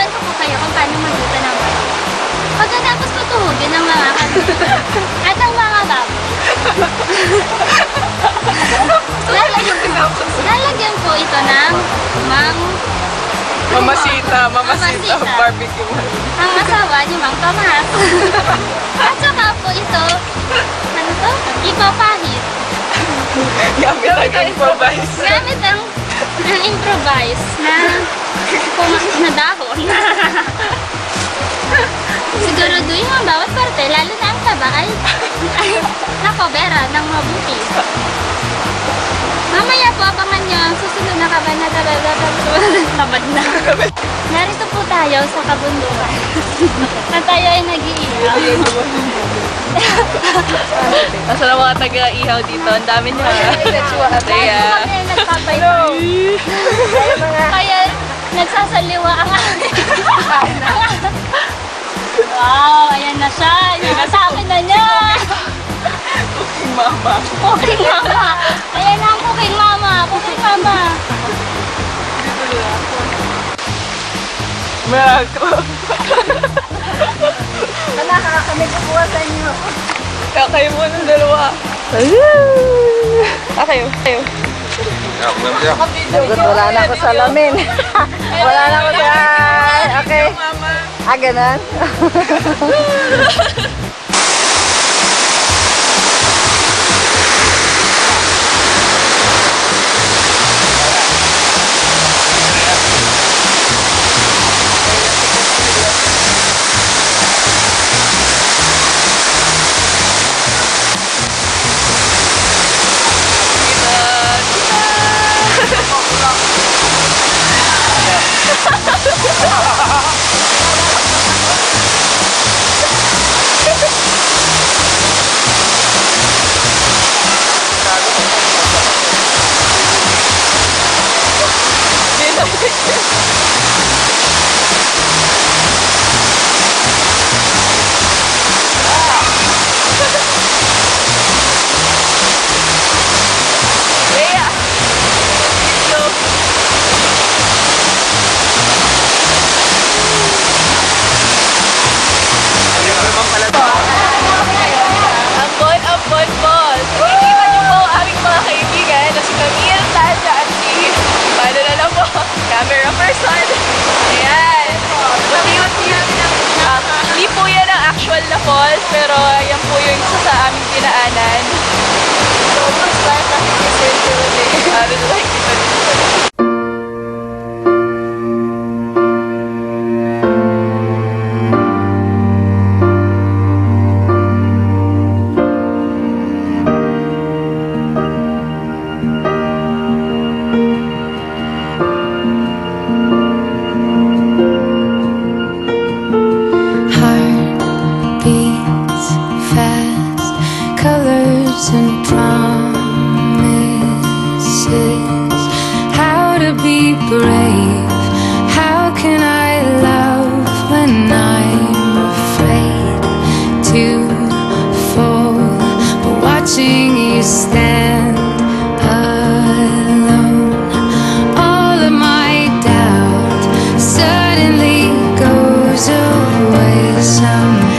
Tuturuan ko po kayo kung paano magluto ng manok. Pagkatapos ko tuhugin ng mga kanina at ang mga baboy. Lalagyan po ito ng Mamasita Mamasita. barbecue. ang asawa ni Mang Tomas. At saka po ito, ano to? Ipapahit. Gamit ang improvise. Gamit ang improvise na dahon. Siguraduhin mo ang bawat parte, lalo na ang taba ay nakobera ng mabuti. Mamaya po, abangan nyo ang susunod na kabanata. Tamad na. Narito po tayo sa kabundukan. Na tayo ay nag-iihaw. Asa na mga taga-ihaw dito? Ang dami niya. Kami ay nagpapaypay. Kaya nagsasaliwa ang amin. Wow, ayan na siya. Sa akin na niya. Cooking mama. Cooking mama. Ayan na ang cooking mama. Cooking mama. Miracle. Wala kami kukuha sa inyo. Kakayo mo ng dalawa. Kayo. Wala na ako sa lamin. Wala na ako sa... Okay. Mama. Ganon. Ampon po. Nakikita niyo po ang aming mga kaibigan na si Camille, Tasha, at si paano na lang po, camera person. Ayan. Hindi po yan ang actual na falls, pero yan po yung isa sa aming pinaanan. So, mas lang nakikita yung ano na nakikita dito. Beats fast, colors and promises. How to be brave? How can I love when I'm afraid to fall? But watching you stand alone, all of my doubt suddenly goes away somehow.